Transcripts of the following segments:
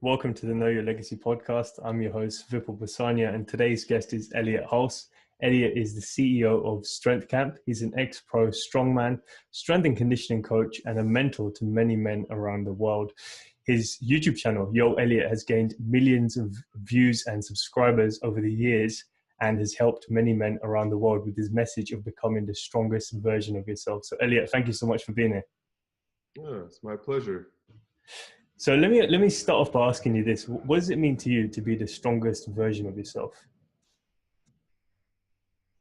Welcome to the Know Your Legacy podcast. I'm your host, Vipul Basania, and today's guest is Elliott Hulse. Elliott is the CEO of Strength Camp. He's an ex-pro strongman, strength and conditioning coach, and a mentor to many men around the world. His YouTube channel, Yo Elliott, has gained millions of views and subscribers over the years and has helped many men around the world with his message of becoming the strongest version of yourself. So Elliott, thank you so much for being here. Yeah, it's my pleasure. So let me start off by asking you this. What does it mean to you to be the strongest version of yourself?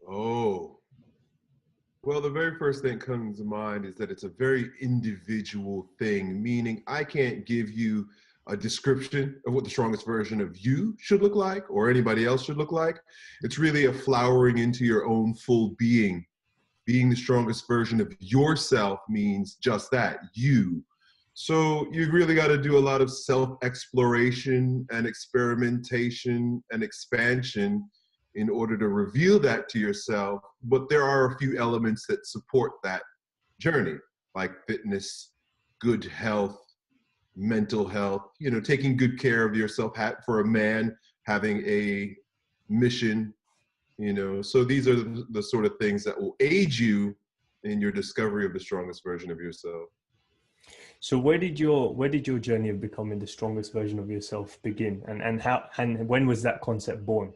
Oh, well, the very first thing that comes to mind is that it's a very individual thing, meaning I can't give you a description of what the strongest version of you should look like or anybody else should look like. It's really a flowering into your own full being. Being the strongest version of yourself means just that, you. So you really got to do a lot of self-exploration and experimentation and expansion in order to reveal that to yourself. But there are a few elements that support that journey, like fitness, good health, mental health, taking good care of yourself. For a man, having a mission, so these are the sort of things that will aid you in your discovery of the strongest version of yourself. So where did your journey of becoming the strongest version of yourself begin, and when was that concept born?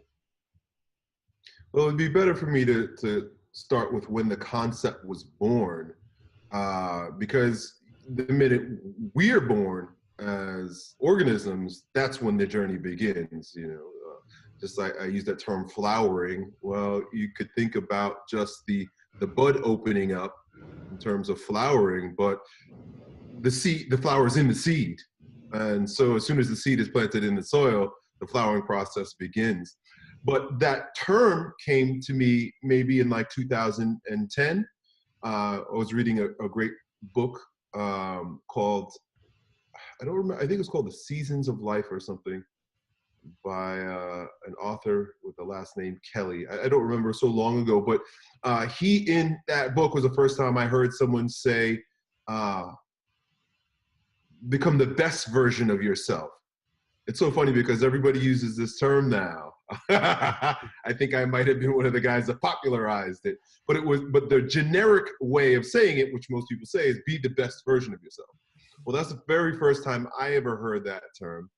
Well, it'd be better for me to start with when the concept was born, because the minute we're born as organisms, that's when the journey begins. Just like I use that term flowering. Well, you could think about just the bud opening up in terms of flowering, but the flower is in the seed. And so as soon as the seed is planted in the soil, the flowering process begins. But that term came to me maybe in like 2010. I was reading a great book called, I don't remember, I think it was called The Seasons of Life or something, by an author with the last name Kelly. I don't remember, so long ago, but he, in that book, was the first time I heard someone say, become the best version of yourself. It's so funny because everybody uses this term now. I think I might have been one of the guys that popularized it, but the generic way of saying it, which most people say, is be the best version of yourself. Well, that's the very first time I ever heard that term.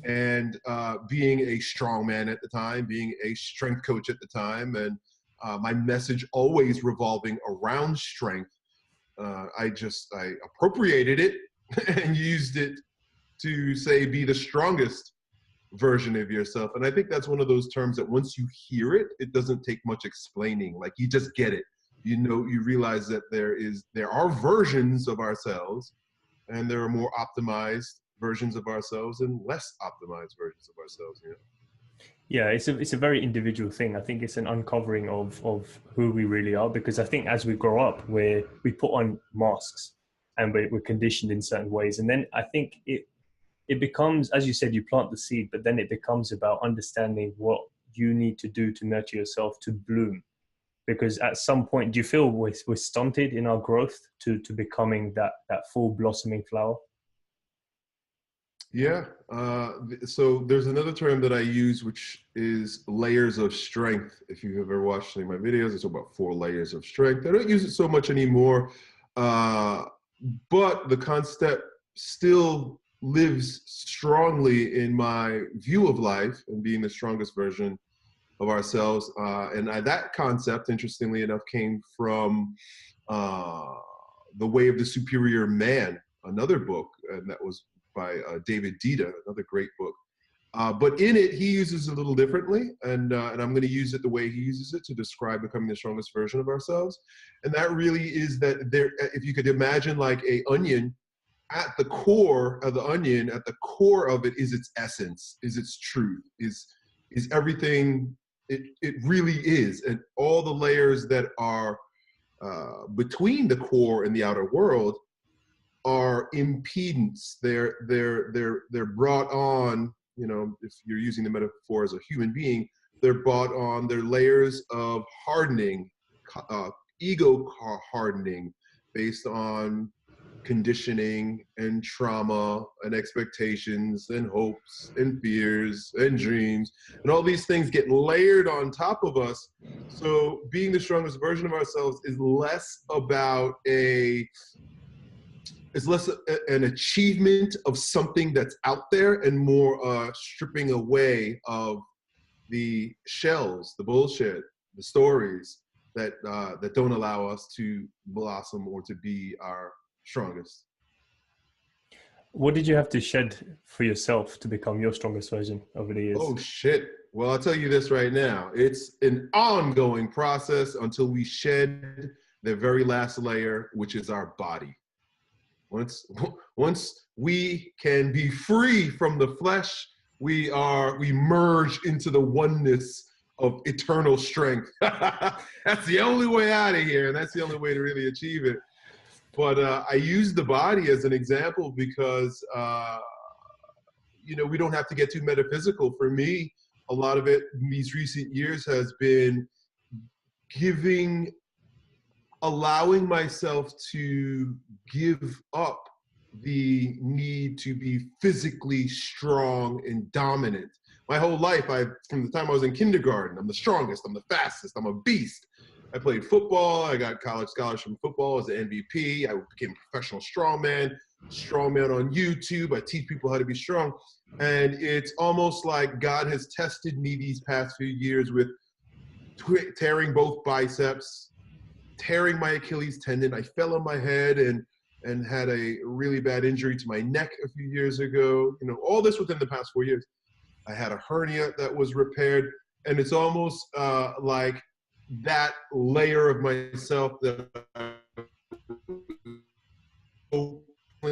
And being a strongman at the time, being a strength coach at the time, and my message always revolving around strength, I appropriated it and used it to say, be the strongest version of yourself. And I think that's one of those terms that once you hear it, it doesn't take much explaining. Like, you just get it. You realize that there are versions of ourselves, and there are more optimized versions of ourselves and less optimized versions of ourselves. Yeah, it's a very individual thing. I think it's an uncovering of who we really are, because I think as we grow up, we put on masks and we're conditioned in certain ways. And then I think it becomes, as you said, you plant the seed, but then it becomes about understanding what you need to do to nurture yourself to bloom. Because at some point, do you feel we're stunted in our growth to becoming that full blossoming flower? Yeah. So there's another term that I use, which is layers of strength. If you've ever watched any of my videos, it's about 4 layers of strength. I don't use it so much anymore, but the concept still lives strongly in my view of life and being the strongest version of ourselves. And that concept, interestingly enough, came from The Way of the Superior Man, another book, and that was by David Dita, another great book. But in it, he uses it a little differently, and I'm going to use it the way he uses it to describe becoming the strongest version of ourselves. And that really is that if you could imagine like an onion, at the core of the onion, at the core of it is its essence, is its truth, is everything it really is, and all the layers that are between the core and the outer world are impedance. They're brought on, if you're using the metaphor as a human being, they're brought on, they're layers of hardening, ego hardening, based on conditioning and trauma and expectations and hopes and fears and dreams, and all these things get layered on top of us. So being the strongest version of ourselves is less about it's less an achievement of something that's out there and more stripping away of the shells, the bullshit, the stories that don't allow us to blossom or to be our strongest. What did you have to shed for yourself to become your strongest version over the years? Oh shit. Well, I'll tell you this right now. It's an ongoing process until we shed the very last layer, which is our body. Once we can be free from the flesh, we merge into the oneness of eternal strength. That's the only way out of here, and that's the only way to really achieve it. But I use the body as an example because we don't have to get too metaphysical. For me, a lot of it in these recent years has been allowing myself to give up the need to be physically strong and dominant. My whole life, from the time I was in kindergarten, I'm the strongest, I'm the fastest, I'm a beast. I played football, I got college scholarship in football as an MVP, I became a professional strongman on YouTube, I teach people how to be strong. And it's almost like God has tested me these past few years with tearing both biceps, tearing my Achilles tendon. I fell on my head and had a really bad injury to my neck a few years ago. All this within the past 4 years. I had a hernia that was repaired, and it's almost like that layer of myself that I was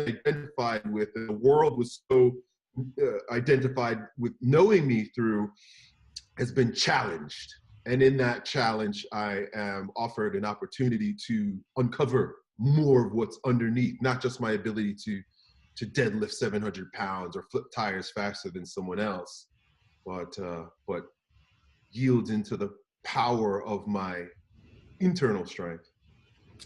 identified with, and the world was so identified with knowing me through, has been challenged. And in that challenge, I am offered an opportunity to uncover more of what's underneath, not just my ability to deadlift 700 pounds or flip tires faster than someone else, but yield into the power of my internal strength.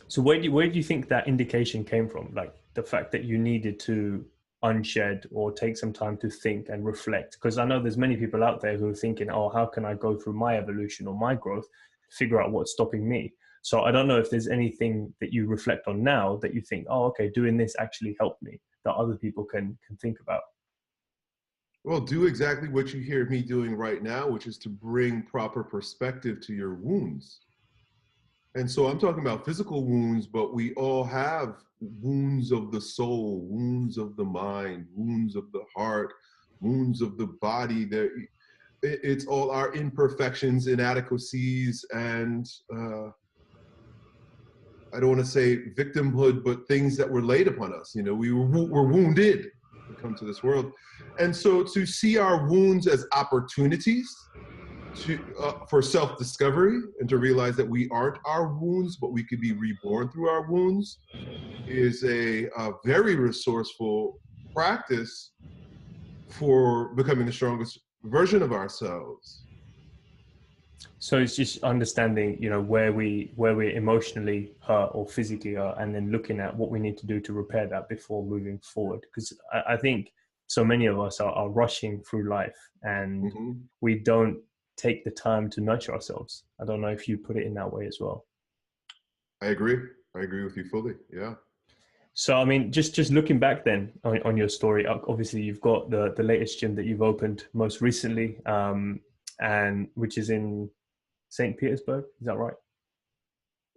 So where do you think that indication came from? Like the fact that you needed to unshed or take some time to think and reflect? Because I know there's many people out there who are thinking, oh, how can I go through my evolution or my growth, figure out what's stopping me? So I don't know if there's anything that you reflect on now that you think, oh, okay, doing this actually helped me, that other people can think about. Well, do exactly what you hear me doing right now, which is to bring proper perspective to your wounds. And so I'm talking about physical wounds, but we all have wounds of the soul, wounds of the mind, wounds of the heart, wounds of the body. It's all our imperfections, inadequacies, and I don't want to say victimhood, but things that were laid upon us. We were wounded to come to this world. And so to see our wounds as opportunities for self-discovery and to realize that we aren't our wounds, but we could be reborn through our wounds is a very resourceful practice for becoming the strongest version of ourselves. So it's just understanding, where we're emotionally hurt or physically hurt, and then looking at what we need to do to repair that before moving forward. Because I think so many of us are rushing through life, and we don't take the time to nurture ourselves. I don't know if you put it in that way as well. I agree with you fully. Yeah. So, I mean, just looking back then on your story, obviously you've got the latest gym that you've opened most recently, and which is in St. Petersburg. Is that right?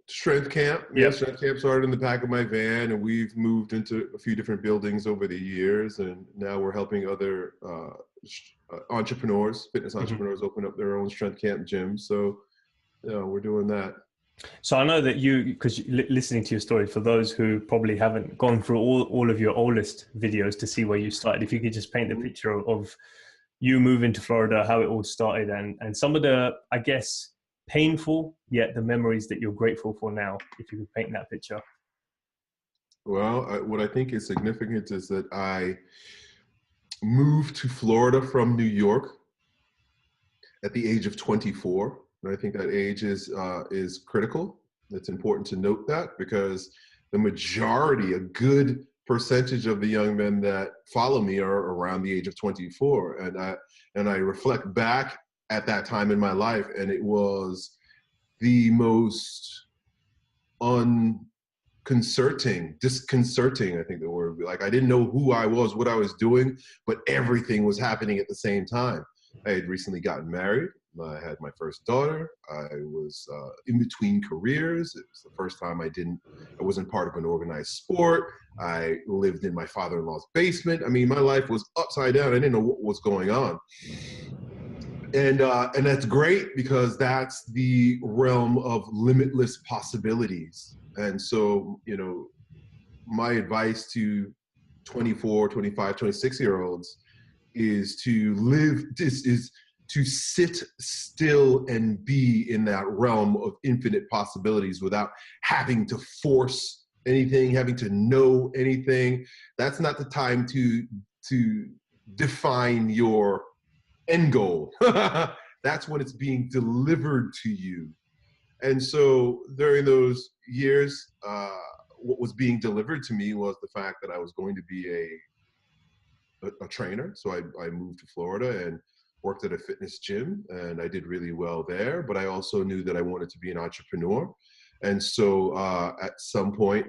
Strength Camp. Yep. Yeah, Strength Camp started in the back of my van, and we've moved into a few different buildings over the years, and now we're helping other entrepreneurs, fitness entrepreneurs, open up their own Strength Camp gyms. So, we're doing that. So I know that because listening to your story, for those who probably haven't gone through all of your oldest videos to see where you started, if you could just paint a picture of you moving to Florida, how it all started, and some of the, I guess, painful, yet the memories that you're grateful for now, if you could paint that picture. Well, what I think is significant is that I moved to Florida from New York at the age of 24. And I think that age is critical. It's important to note that because the majority, a good percentage of the young men that follow me are around the age of 24. And I reflect back at that time in my life, and it was the most disconcerting, I think the word would be. Like, I didn't know who I was, what I was doing, but everything was happening at the same time. I had recently gotten married. I had my first daughter. I was in between careers. It was the first time I wasn't part of an organized sport. I lived in my father-in-law's basement. I mean, my life was upside down. I didn't know what was going on. And that's great, because that's the realm of limitless possibilities. And so, my advice to 24, 25, 26-year-olds is to sit still and be in that realm of infinite possibilities without having to force anything, having to know anything. That's not the time to define your end goal. That's when it's being delivered to you. And so during those years, what was being delivered to me was the fact that I was going to be a trainer. So I moved to Florida and worked at a fitness gym, and I did really well there. But I also knew that I wanted to be an entrepreneur. And so at some point,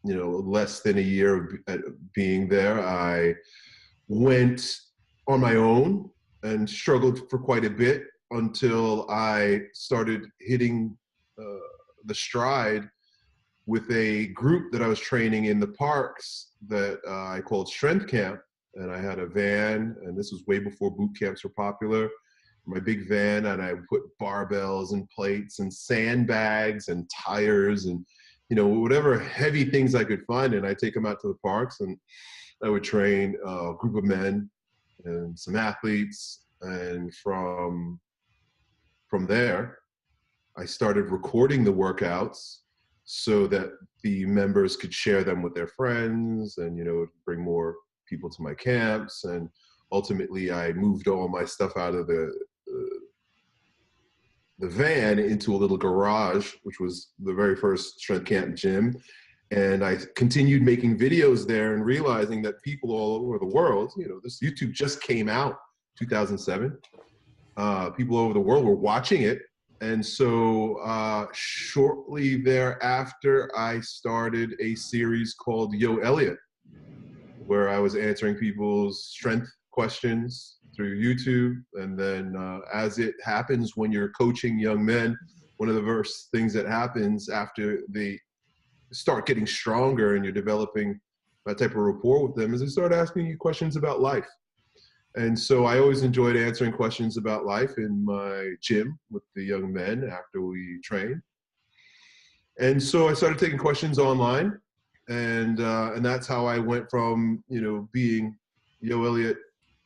less than a year of being there, I went on my own and struggled for quite a bit until I started hitting the stride with a group that I was training in the parks that I called Strength Camp. And I had a van, and this was way before boot camps were popular. My big van, and I would put barbells and plates and sandbags and tires and, whatever heavy things I could find. And I'd take them out to the parks, and I would train a group of men and some athletes. And from there, I started recording the workouts so that the members could share them with their friends, and bring more people to my camps. And ultimately I moved all my stuff out of the van into a little garage, which was the very first Strength Camp gym. And I continued making videos there and realizing that people all over the world, this YouTube just came out 2007. People all over the world were watching it. And so shortly thereafter, I started a series called Yo, Elliott, where I was answering people's strength questions through YouTube. And then as it happens when you're coaching young men, one of the first things that happens after they start getting stronger and you're developing that type of rapport with them is they start asking you questions about life. And so I always enjoyed answering questions about life in my gym with the young men after we trained. And so I started taking questions online. And that's how I went from, being Yo Elliott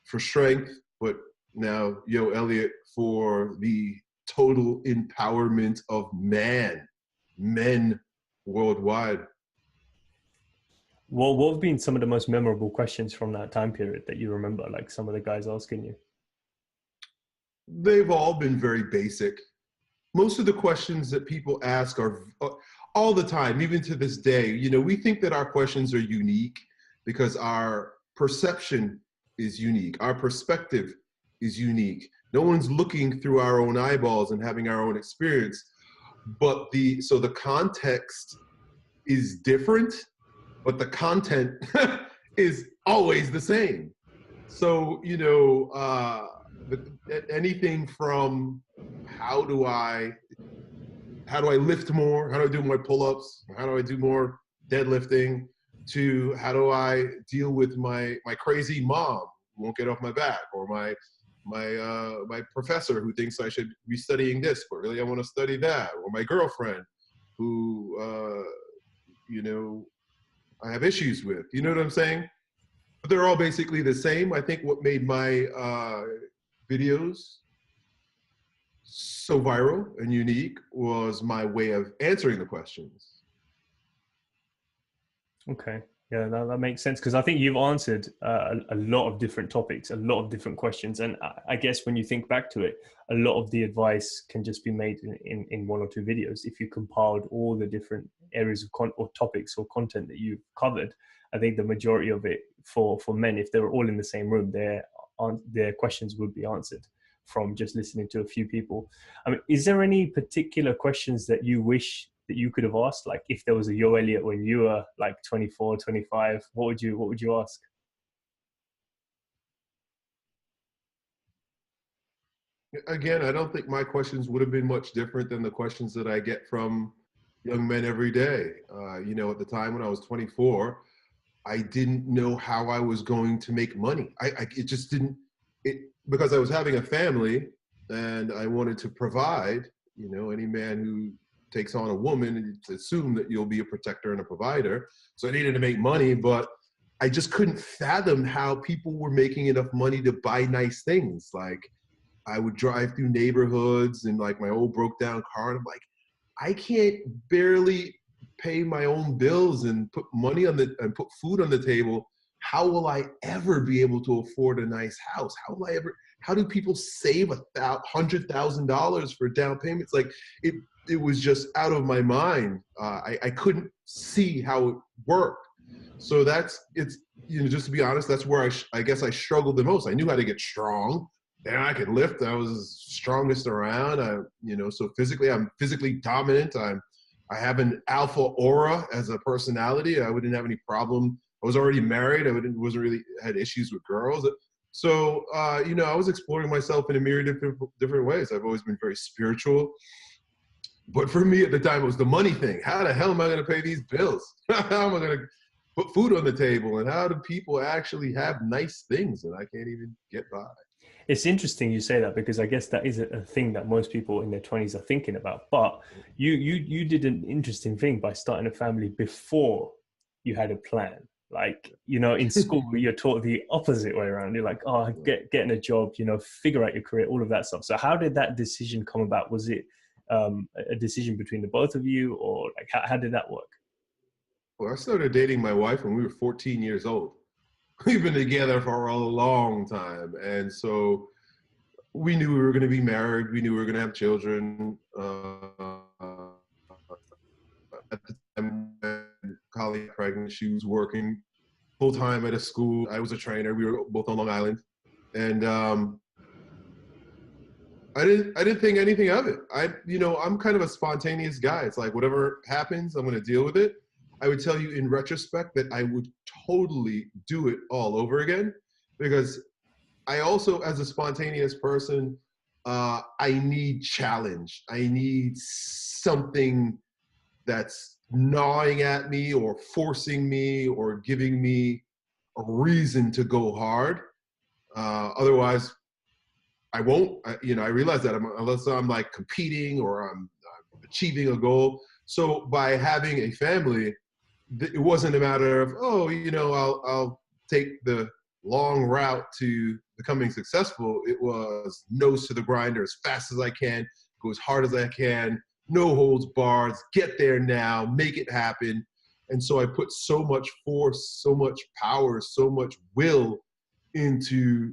for strength, but now Yo Elliott for the total empowerment of men worldwide. Well, what have been some of the most memorable questions from that time period that you remember, like some of the guys asking you? They've all been very basic. Most of the questions that people ask are all the time, even to this day. We think that our questions are unique because our perception is unique. Our perspective is unique. No one's looking through our own eyeballs and having our own experience. But the context is different, but the content is always the same. So, anything from how do I lift more? How do I do more pull-ups? How do I do more deadlifting? To how do I deal with my crazy mom who won't get off my back, or my professor who thinks I should be studying this, but really I want to study that, or my girlfriend who I have issues with. You know what I'm saying? But they're all basically the same. I think what made my videos so viral and unique was my way of answering the questions. Okay. Yeah, that makes sense, because I think you've answered a lot of different topics, a lot of different questions. And I guess when you think back to it, a lot of the advice can just be made in one or two videos if you compiled all the different areas of or topics or content that you've covered, I think the majority of it for men, if they were all in the same room, their questions would be answered from just listening to a few people. I mean, is there any particular questions that you wish that you could have asked? Like if there was a Yo Elliott when you were like 24, 25, what would you ask? Again, I don't think my questions would have been much different than the questions that I get from young men every day. At the time when I was 24, I didn't know how I was going to make money. It just didn't, because I was having a family and I wanted to provide. Any man who takes on a woman, it's assumed that you'll be a protector and a provider. So I needed to make money, but I just couldn't fathom how people were making enough money to buy nice things. Like I would drive through neighborhoods and like my old broke down car, and I'm like, I can't barely pay my own bills and put money and put food on the table. How will I ever be able to afford a nice house? How do people save $100,000 for down payments? Like it was just out of my mind. I couldn't see how it worked. So just to be honest, that's where I guess I struggled the most. I knew how to get strong. And I could lift. I was strongest around. So physically, I'm physically dominant. I have an alpha aura as a personality. I wouldn't have any problem. I was already married. Wasn't really had issues with girls. So I was exploring myself in a myriad of different ways. I've always been very spiritual. But for me at the time, it was the money thing. How the hell am I going to pay these bills? How am I going to put food on the table? And how do people actually have nice things and I can't even get by? It's interesting you say that, because I guess that is a thing that most people in their 20s are thinking about. But you did an interesting thing by starting a family before you had a plan. Like, in school, you're taught the opposite way around. You're like, oh, getting a job, figure out your career, all of that stuff. So how did that decision come about? Was it a decision between the both of you, or like how did that work? Well, I started dating my wife when we were 14 years old. We've been together for a long time. And so we knew we were going to be married. We knew we were going to have children. At the time when Colleen got pregnant, she was working full time at a school. I was a trainer. We were both on Long Island. And I didn't think anything of it. I'm kind of a spontaneous guy. It's like whatever happens, I'm going to deal with it. I would tell you in retrospect that I would totally do it all over again, because I also, as a spontaneous person, I need challenge. I need something that's gnawing at me or forcing me or giving me a reason to go hard. Otherwise, I won't. I realize that unless I'm like competing or I'm achieving a goal. So by having a family, it wasn't a matter of, I'll take the long route to becoming successful. It was nose to the grinder as fast as I can, go as hard as I can, no holds barred, get there now, make it happen. And so I put so much force, so much power, so much will into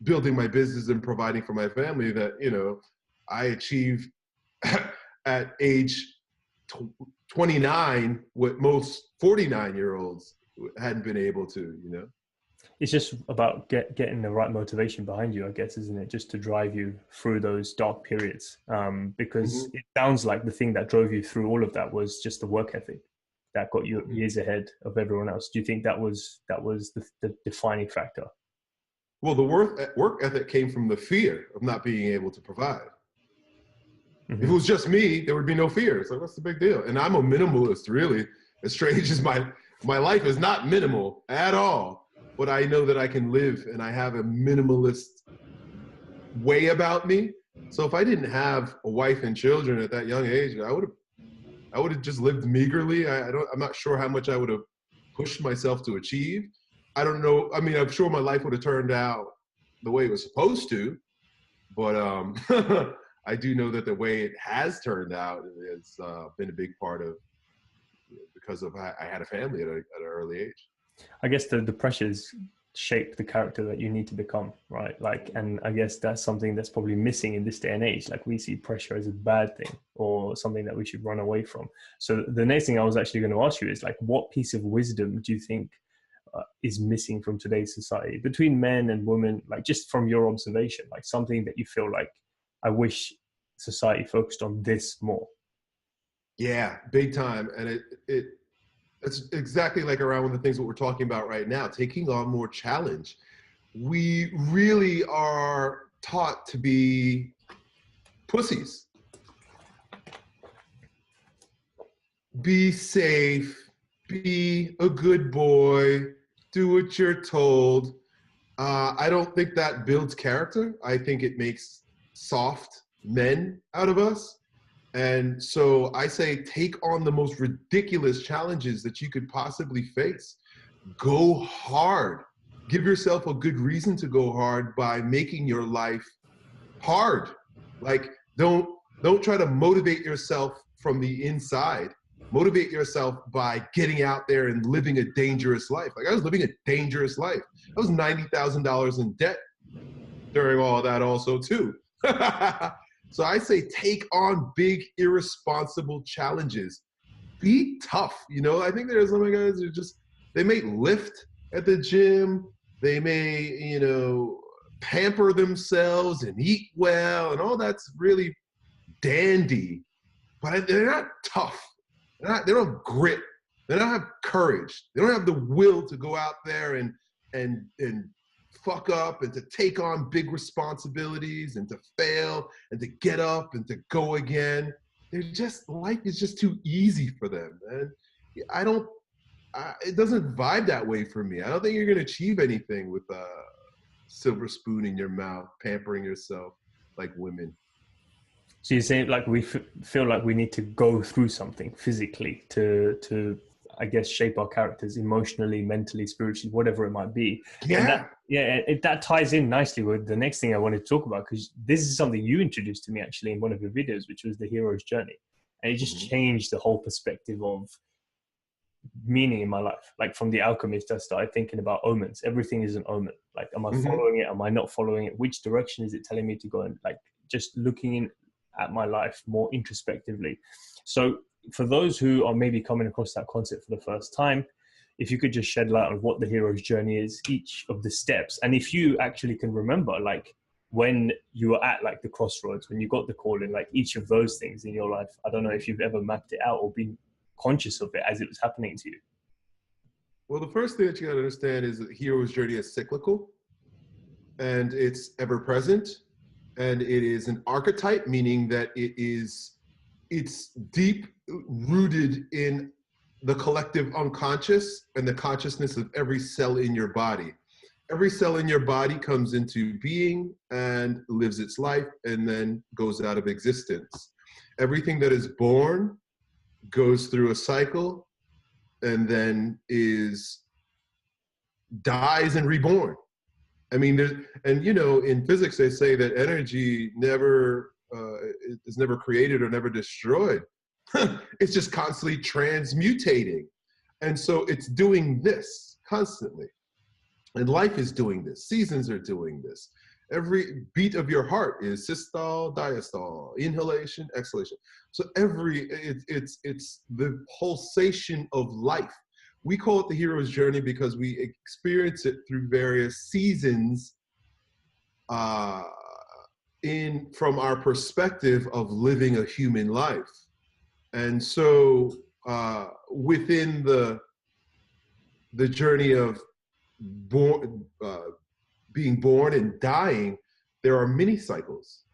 building my business and providing for my family that, I achieved at age 29 what most 49-year-olds hadn't been able to. It's just about getting the right motivation behind you, I guess, isn't it? Just to drive you through those dark periods. Because it sounds like the thing that drove you through all of that was just the work ethic that got you years ahead of everyone else. Do you think that was the defining factor? Well, the work ethic came from the fear of not being able to provide. If it was just me, there would be no fear. It's like, what's the big deal? And I'm a minimalist, really. As strange as my life is not minimal at all, but I know that I can live and I have a minimalist way about me. So if I didn't have a wife and children at that young age, I would have just lived meagerly. I'm not sure how much I would have pushed myself to achieve. I don't know. I mean, I'm sure my life would have turned out the way it was supposed to, but I do know that the way it has turned out has been a big part of, because of I had a family at an early age. I guess the pressures shape the character that you need to become, right? Like, and I guess that's something that's probably missing in this day and age. Like, we see pressure as a bad thing or something that we should run away from. So the next thing I was actually going to ask you is, like, what piece of wisdom do you think is missing from today's society between men and women, like just from your observation, like something that you feel like, I wish society focused on this more? Yeah, big time. And it's exactly like around one of the things that we're talking about right now, taking on more challenge. We really are taught to be pussies. Be safe, be a good boy, do what you're told. I don't think that builds character. I think it makes soft men out of us. And so I say, take on the most ridiculous challenges that you could possibly face. Go hard. Give yourself a good reason to go hard by making your life hard. Like, don't try to motivate yourself from the inside. Motivate yourself by getting out there and living a dangerous life. Like, I was living a dangerous life. I was $90,000 in debt during all that also too. So I say, take on big, irresponsible challenges. Be tough. You know, I think there's some guys who just, they may lift at the gym. They may, you know, pamper themselves and eat well, and all that's really dandy, but they're not tough. They don't have grit. They don't have courage. They don't have the will to go out there and fuck up and to take on big responsibilities and to fail and to get up and to go again. They're just, life is just too easy for them. And it doesn't vibe that way for me. I don't think you're going to achieve anything with a silver spoon in your mouth, pampering yourself like women. So you're saying, like, we feel like we need to go through something physically to I guess shape our characters emotionally, mentally, spiritually, whatever it might be. Yeah. And that ties in nicely with the next thing I wanted to talk about, because this is something you introduced to me actually in one of your videos, which was the hero's journey, and it just changed the whole perspective of meaning in my life. Like, from The Alchemist, I started thinking about omens. Everything is an omen. Like, am I following it? Am I not following it? Which direction is it telling me to go? And like, just looking in at my life more introspectively. So for those who are maybe coming across that concept for the first time, if you could just shed light on what the hero's journey is, each of the steps, and if you actually can remember, like, when you were at like the crossroads, when you got the call in, like each of those things in your life. I don't know if you've ever mapped it out or been conscious of it as it was happening to you. Well, the first thing that you got to understand is that the hero's journey is cyclical and it's ever present. And it is an archetype, meaning that it's deep rooted in the collective unconscious and the consciousness of every cell in your body. Every cell in your body comes into being and lives its life and then goes out of existence. Everything that is born goes through a cycle and then dies and reborn. I mean, and you know, in physics, they say that energy is never created or never destroyed. It's just constantly transmutating. And so it's doing this constantly. And life is doing this. Seasons are doing this. Every beat of your heart is systole, diastole, inhalation, exhalation. So it's the pulsation of life. We call it the hero's journey because we experience it through various seasons from our perspective of living a human life. And so within the journey of being born and dying, there are many cycles,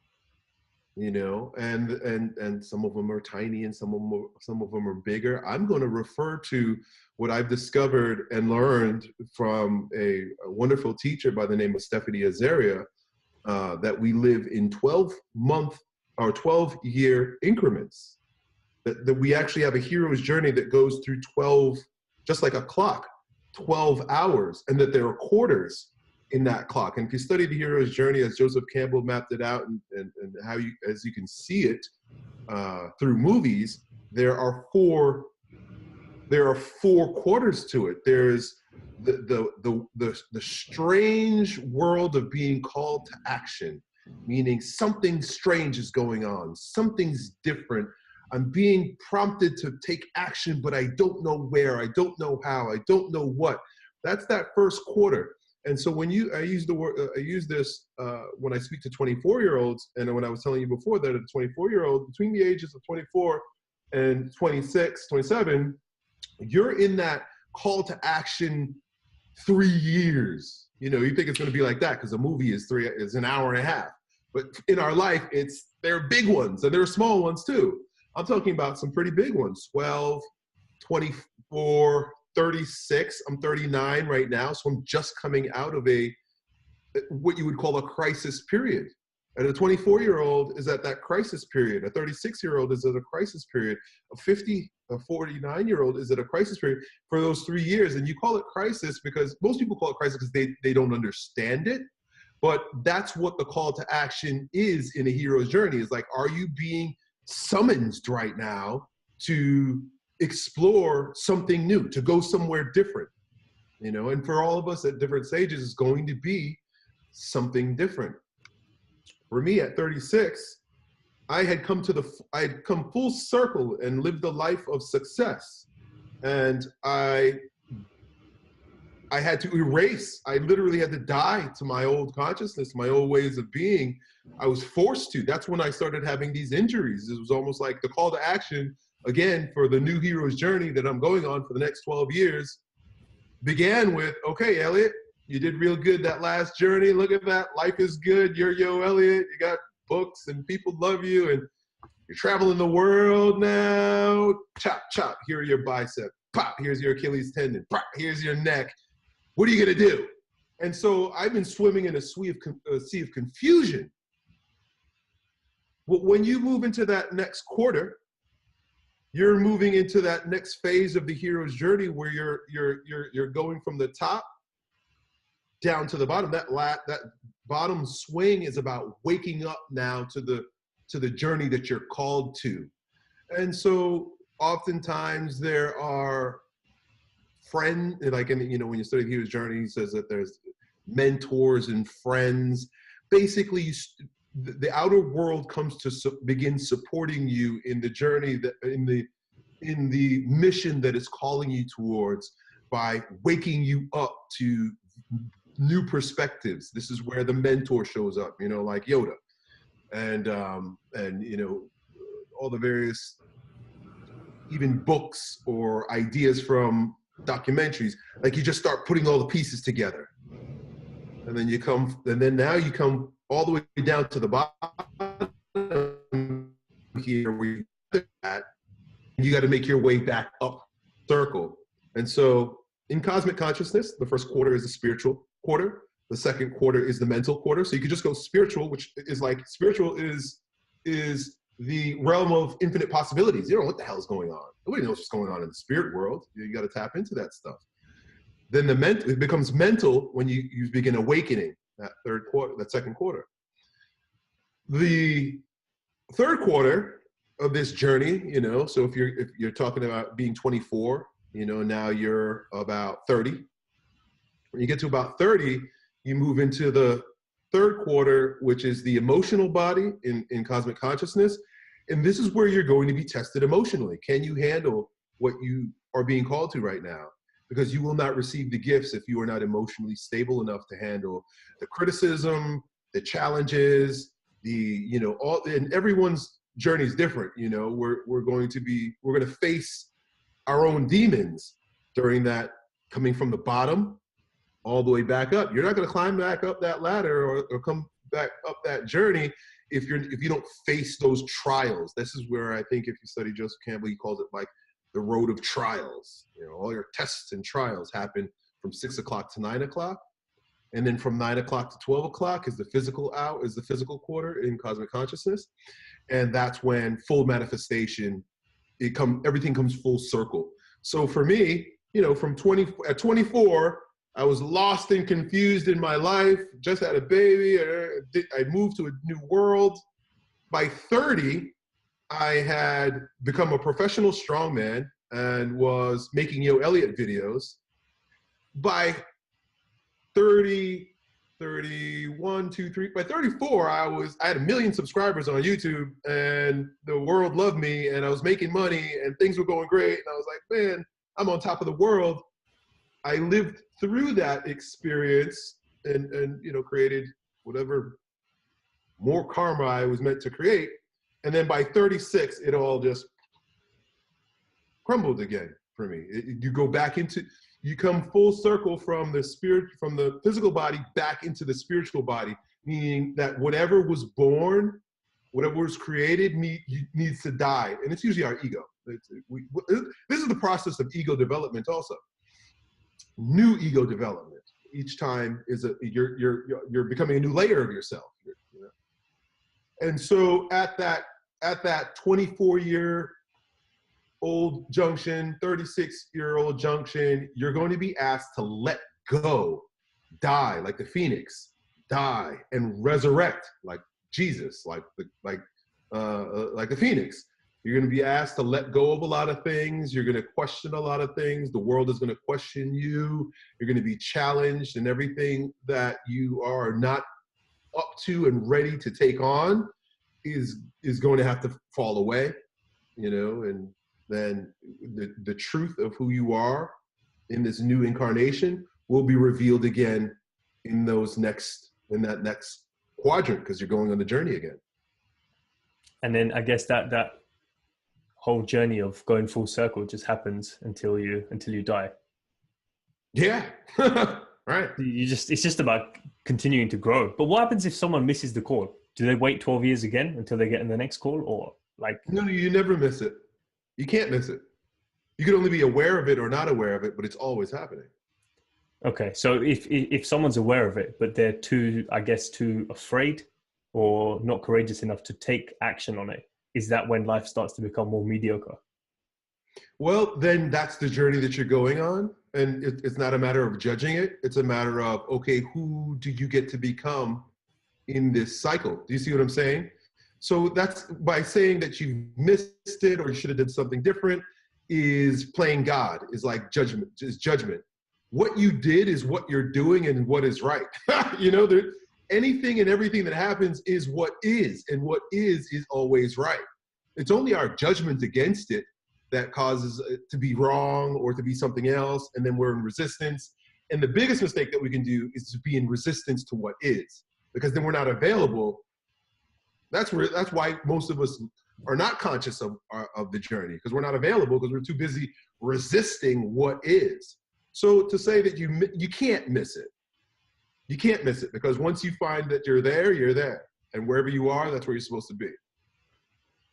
you know, and some of them are tiny and some of them are bigger. I'm going to refer to what I've discovered and learned from a wonderful teacher by the name of Stephanie Azaria, that we live in 12-month or 12-year increments. That we actually have a hero's journey that goes through 12, just like a clock, 12 hours, and that there are quarters in that clock. And if you study the hero's journey as Joseph Campbell mapped it out, and how as you can see it through movies, there are four quarters to it. There's the strange world of being called to action, meaning something strange is going on, something's different. I'm being prompted to take action, but I don't know where, I don't know how, I don't know what. That's that first quarter. And so when I use this when I speak to 24-year-olds, and when I was telling you before that a 24-year-old between the ages of 24 and 26, 27, you're in that call to action 3 years. You know, you think it's going to be like that because a movie is an hour and a half. But in our life, they're big ones and there are small ones too. I'm talking about some pretty big ones, 12, 24, 36. I'm 39 right now, so I'm just coming out of what you would call a crisis period. And a 24-year-old is at that crisis period. A 36-year-old is at a crisis period. A 49-year-old is at a crisis period for those 3 years. And you call it crisis because most people call it crisis because they don't understand it. But that's what the call to action is in a hero's journey. Is like, are you being summoned right now to explore something new, to go somewhere different? You know, and for all of us at different stages, it's going to be something different. For me at 36, I had come full circle and lived a life of success. And I had to erase, I literally had to die to my old consciousness, my old ways of being. I was forced to. That's when I started having these injuries. It was almost like the call to action, again, for the new hero's journey that I'm going on for the next 12 years, began with, okay, Elliott, you did real good that last journey. Look at that. Life is good. You're Yo Elliott. You got books and people love you and you're traveling the world now. Chop, chop. Here are your biceps. Pop. Here's your Achilles tendon. Pop. Here's your neck. What are you going to do? And so I've been swimming in a sea of confusion. But when you move into that next quarter, you're moving into that next phase of the hero's journey where you're going from the top down to the bottom. That bottom swing is about waking up now to the journey that you're called to. And so oftentimes there are friends, like when you study the hero's journey, he says that there's mentors and friends. Basically, the outer world comes to begin supporting you in the journey, in the mission that is calling you towards, by waking you up to new perspectives. This is where the mentor shows up, like Yoda, and all the various even books or ideas from documentaries. Like you just start putting all the pieces together, and then now you come all the way down to the bottom here where you at, and you got to make your way back up circle. And so in cosmic consciousness, the first quarter is the spiritual quarter. The second quarter is the mental quarter. So you could just go spiritual, which is like spiritual is the realm of infinite possibilities. You don't know what the hell is going on. Nobody knows what's going on in the spirit world. You got to tap into that stuff. Then it becomes mental when you begin awakening, that second quarter. The third quarter of this journey, so if you're talking about being 24, now you're about 30. When you get to about 30, you move into the third quarter, which is the emotional body in cosmic consciousness. And this is where you're going to be tested emotionally. Can you handle what you are being called to right now? Because you will not receive the gifts if you are not emotionally stable enough to handle the criticism, the challenges, and everyone's journey is different. We're going to face our own demons during that, coming from the bottom all the way back up. You're not going to climb back up that ladder or come back up that journey if you don't face those trials. This is where I think if you study Joseph Campbell, he calls it like the road of trials. All your tests and trials happen from 6 o'clock to 9 o'clock. And then from 9 o'clock to 12 o'clock is the physical quarter in cosmic consciousness. And that's when full manifestation, everything comes full circle. So for me, at 24, I was lost and confused in my life, just had a baby, I moved to a new world. By 30, I had become a professional strongman and was making Yo Elliott videos. by 30, 31, 2, 3, by 34, I had 1 million subscribers on YouTube, and the world loved me, and I was making money, and things were going great. And I was like, man, I'm on top of the world. I lived through that experience and created whatever more karma I was meant to create. And then by 36, it all just crumbled again for me. You come full circle from the physical body back into the spiritual body, meaning that whatever was born, whatever was created needs to die. And it's usually our ego. This is the process of ego development also. New ego development. Each time you're becoming a new layer of yourself. And so at that 24-year-old junction, 36-year-old junction, you're going to be asked to let go, die like the phoenix, die and resurrect like Jesus, like the phoenix. You're going to be asked to let go of a lot of things. You're going to question a lot of things. The world is going to question you. You're going to be challenged, and everything that you are not up to and ready to take on is going to have to fall away, and then the truth of who you are in this new incarnation will be revealed again in that next quadrant, because you're going on the journey again. And then I guess that whole journey of going full circle just happens until you die. Yeah. Right. It's just about continuing to grow. But what happens if someone misses the call? Do they wait 12 years again until they get in the next call, or like? No, you never miss it. You can't miss it. You can only be aware of it or not aware of it, but it's always happening. Okay. So if someone's aware of it, but they're too afraid or not courageous enough to take action on it, is that when life starts to become more mediocre? Well, then that's the journey that you're going on. And it's not a matter of judging it. It's a matter of, okay, who do you get to become in this cycle? Do you see what I'm saying? So that's by saying that you missed it or you should have done something different is playing God, is like judgment, is judgment. What you did is what you're doing and what is right. Anything and everything that happens is what is, and what is always right. It's only our judgment against it that causes it to be wrong or to be something else, and then we're in resistance. And the biggest mistake that we can do is to be in resistance to what is, because then we're not available. That's why most of us are not conscious of the journey, because we're not available, because we're too busy resisting what is. So to say that you can't miss it. You can't miss it, because once you find that you're there, and wherever you are, that's where you're supposed to be.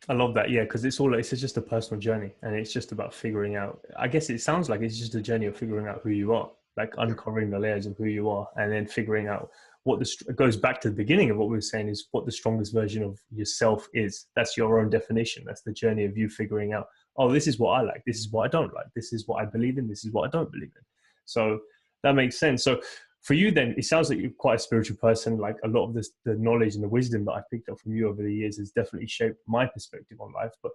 I love that. Yeah. Cause it's just a personal journey, and it's just about figuring out, I guess it sounds like it's just a journey of figuring out who you are, like uncovering the layers of who you are, and then figuring out it goes back to the beginning of what we were saying, is what the strongest version of yourself is. That's your own definition. That's the journey of you figuring out, oh, this is what I like. This is what I don't like. This is what I believe in. This is what I don't believe in. So that makes sense. So for you then, it sounds like you're quite a spiritual person. Like a lot of the knowledge and the wisdom that I've picked up from you over the years has definitely shaped my perspective on life. But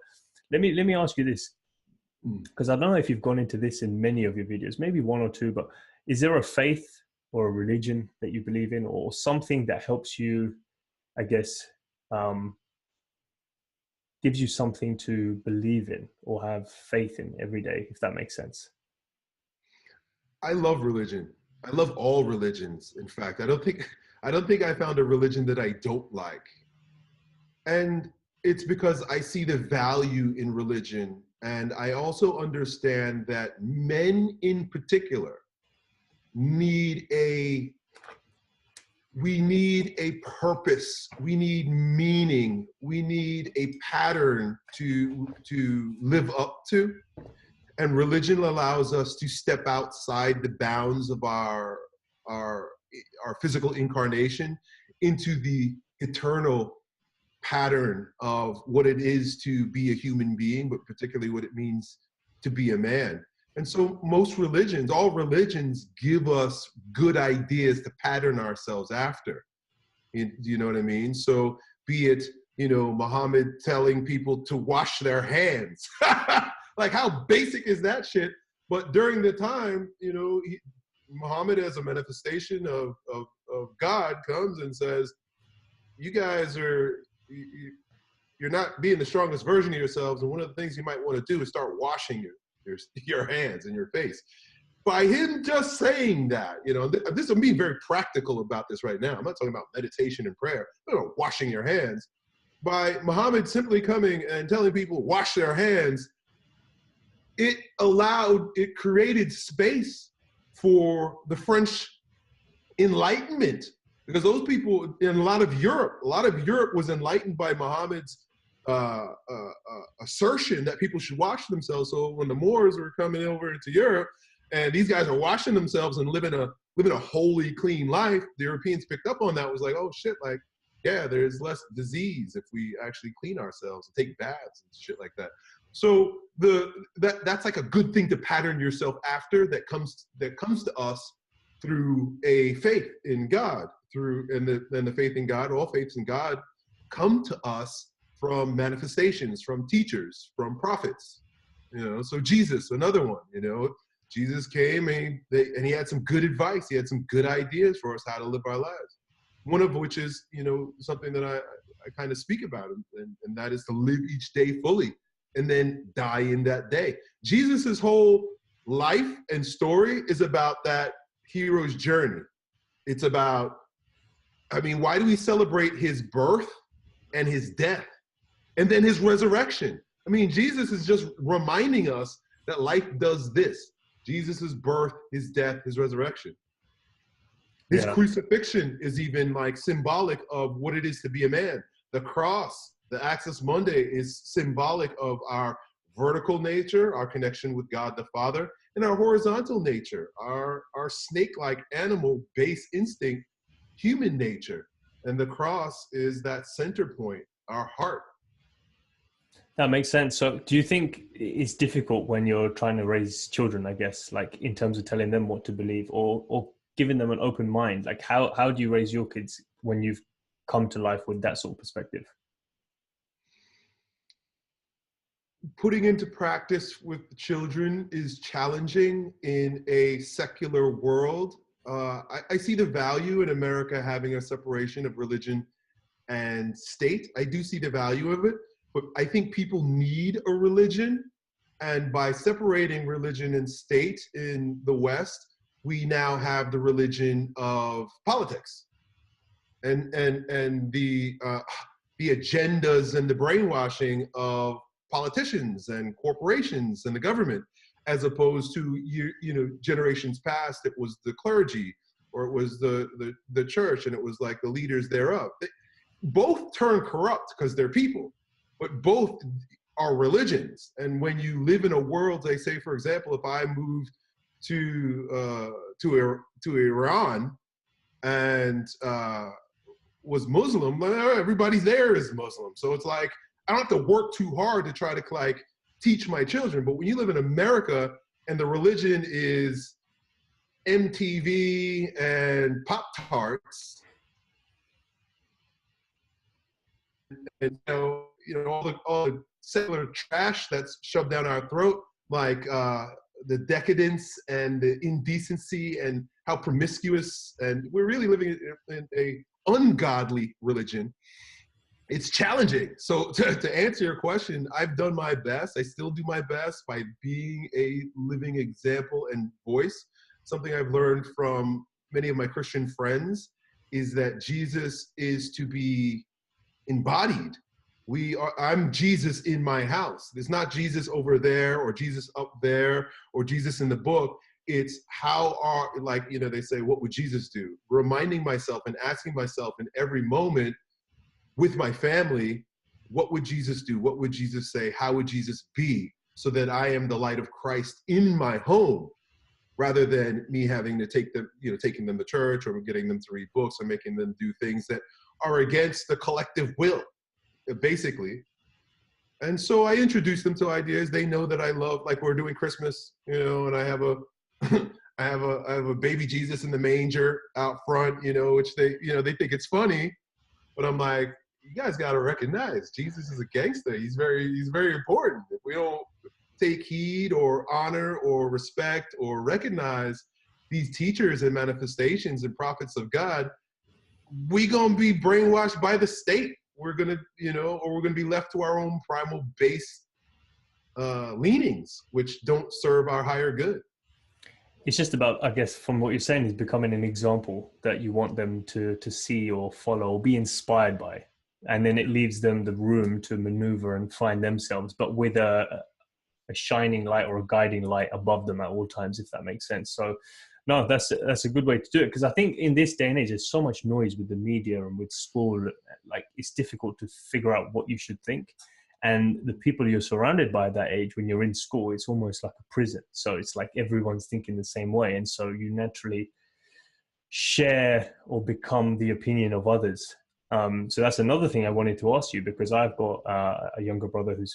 let me ask you this, because I don't know if you've gone into this in many of your videos, maybe one or two, but is there a faith or a religion that you believe in, or something that helps you, I guess, gives you something to believe in or have faith in every day, if that makes sense? I love religion. I love all religions. In fact, I don't think I found a religion that I don't like. And it's because I see the value in religion. And I also understand that men in particular need a purpose. We need meaning. We need a pattern to live up to. And religion allows us to step outside the bounds of our physical incarnation into the eternal pattern of what it is to be a human being, but particularly what it means to be a man. And so all religions give us good ideas to pattern ourselves after. Do you know what I mean? So be it, Muhammad telling people to wash their hands. Like, how basic is that shit? But during the time, Muhammad, as a manifestation of God, comes and says, you guys are, you're not being the strongest version of yourselves. And one of the things you might want to do is start washing your hands and your face. By him just saying that, this, I'm being very practical about this right now. I'm not talking about meditation and prayer. I'm talking about washing your hands. By Muhammad simply coming and telling people wash their hands, it created space for the French Enlightenment, because those people in a lot of Europe was enlightened by Muhammad's assertion that people should wash themselves. So when the Moors were coming over to Europe, and these guys are washing themselves and living a holy, clean life, the Europeans picked up on that. Was like, oh shit, like, yeah, there's less disease if we actually clean ourselves and take baths and shit like that. So that's like a good thing to pattern yourself after, that comes to us through a faith in God, and the faith in God. All faiths in God come to us from manifestations, from teachers, from prophets. So Jesus, another one. Jesus came and he had some good advice. He had some good ideas for us how to live our lives. One of which is, something that I kind of speak about, and that is to live each day fully and then die in that day. Jesus's whole life and story is about that hero's journey. It's about, why do we celebrate his birth and his death and then his resurrection? Jesus is just reminding us that life does this. Jesus's birth, his death, his resurrection. His crucifixion is even like symbolic of what it is to be a man. The cross, the Axis Mundi, is symbolic of our vertical nature, our connection with God the Father, and our horizontal nature, our snake-like animal-based instinct, human nature. And the cross is that center point, our heart. That makes sense. So do you think it's difficult when you're trying to raise children, I guess, like in terms of telling them what to believe or giving them an open mind? Like how do you raise your kids when you've come to life with that sort of perspective? Putting into practice with children is challenging in a secular world. I see the value in America having a separation of religion and state. I do see the value of it, but I think people need a religion. And by separating religion and state in the West, we now have the religion of politics and the agendas and the brainwashing of politicians and corporations and the government, as opposed to generations past, it was the clergy, or it was the church, and it was like the leaders thereof. Both turn corrupt because they're people, but both are religions. And when you live in a world, they say, for example, if I moved to Iran and was Muslim, everybody there is Muslim. So it's like, I don't have to work too hard to try to like teach my children. But when you live in America and the religion is MTV and Pop-Tarts, and all the secular trash that's shoved down our throat, like the decadence and the indecency and how promiscuous, and we're really living in a ungodly religion. It's challenging. So to answer your question, I've done my best. I still do my best by being a living example and voice. Something I've learned from many of my Christian friends is that Jesus is to be embodied. I'm Jesus in my house. It's not Jesus over there or Jesus up there or Jesus in the book. It's they say, what would Jesus do? Reminding myself and asking myself in every moment with my family, what would Jesus do? What would Jesus say? How would Jesus be? So that I am the light of Christ in my home, rather than me having to taking them to church or getting them to read books or making them do things that are against the collective will, basically. And so I introduce them to ideas. They know that I love, like we're doing Christmas, and I have I have a baby Jesus in the manger out front, which they think it's funny, but I'm like, you guys got to recognize Jesus is a gangster. He's very important. If we don't take heed or honor or respect or recognize these teachers and manifestations and prophets of God, we gonna be brainwashed by the state. We're gonna, or we're gonna be left to our own primal base leanings, which don't serve our higher good. It's just about, I guess, from what you're saying, is becoming an example that you want them to see or follow or be inspired by. And then it leaves them the room to maneuver and find themselves, but with a shining light or a guiding light above them at all times, if that makes sense. So no, that's a good way to do it, because I think in this day and age, there's so much noise with the media and with school. Like, it's difficult to figure out what you should think. And the people you're surrounded by at that age, when you're in school, it's almost like a prison. So it's like everyone's thinking the same way. And so you naturally share or become the opinion of others. So that's another thing I wanted to ask you, because I've got a younger brother who's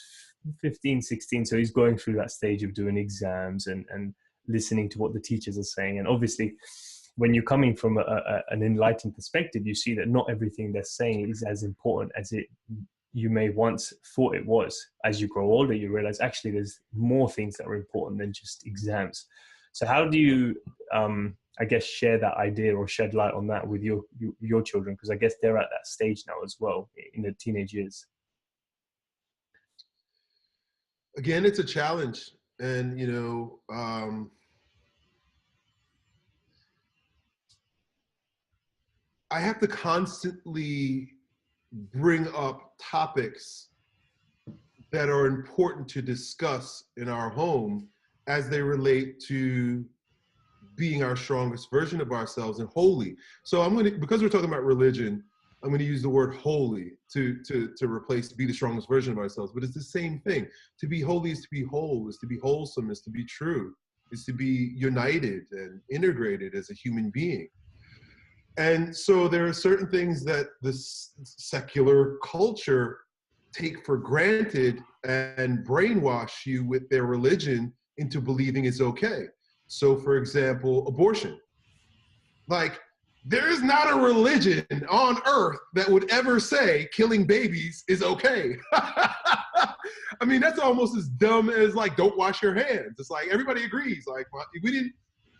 15, 16. So he's going through that stage of doing exams and listening to what the teachers are saying. And obviously, when you're coming from an enlightened perspective, you see that not everything they're saying is as important as you may once thought it was. As you grow older, you realize actually there's more things that are important than just exams. So how do you, I guess, share that idea or shed light on that with your children? Because I guess they're at that stage now as well, in the teenage years. Again, it's a challenge. And, I have to constantly bring up topics that are important to discuss in our home as they relate to being our strongest version of ourselves and holy. So because we're talking about religion, I'm going to use the word holy to replace to be the strongest version of ourselves. But it's the same thing. To be holy is to be whole, is to be wholesome, is to be true, is to be united and integrated as a human being. And so there are certain things that the secular culture take for granted and brainwash you with their religion into believing is okay. So for example, abortion. Like, there is not a religion on earth that would ever say killing babies is okay. I mean, that's almost as dumb as like, don't wash your hands. It's like, everybody agrees. Like,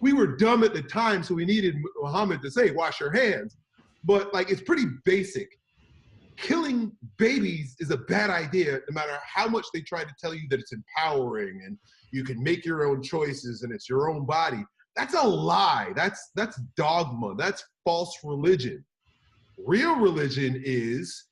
we were dumb at the time, so we needed Muhammad to say, wash your hands. But like, it's pretty basic. Killing babies is a bad idea, no matter how much they try to tell you that it's empowering and you can make your own choices and it's your own body. That's a lie. That's dogma. That's false religion. Real religion is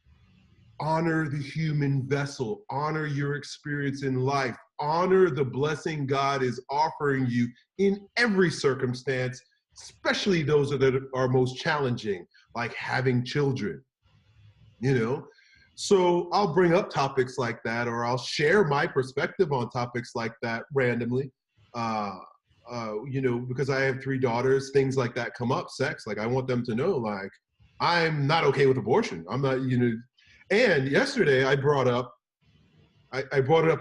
honor the human vessel, honor your experience in life, honor the blessing God is offering you in every circumstance, especially those that are most challenging, like having children, So I'll bring up topics like that, or I'll share my perspective on topics like that randomly. Because I have 3 daughters, things like that come up, sex. Like, I want them to know, like, I'm not okay with abortion. I'm not, And yesterday I brought it up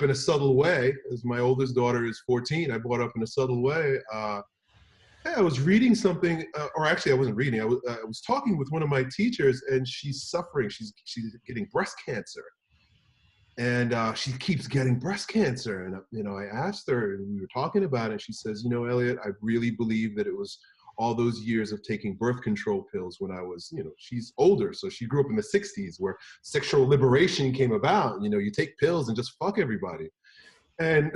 in a subtle way, as my oldest daughter is 14. I brought it up in a subtle way. Hey, I was reading something, or actually I wasn't reading. I was talking with one of my teachers, and she's suffering. She's getting breast cancer. And she keeps getting breast cancer. And, I asked her, and we were talking about it. And she says, Elliott, I really believe that it was all those years of taking birth control pills when I was, she's older. So she grew up in the 60s where sexual liberation came about. You take pills and just fuck everybody. And,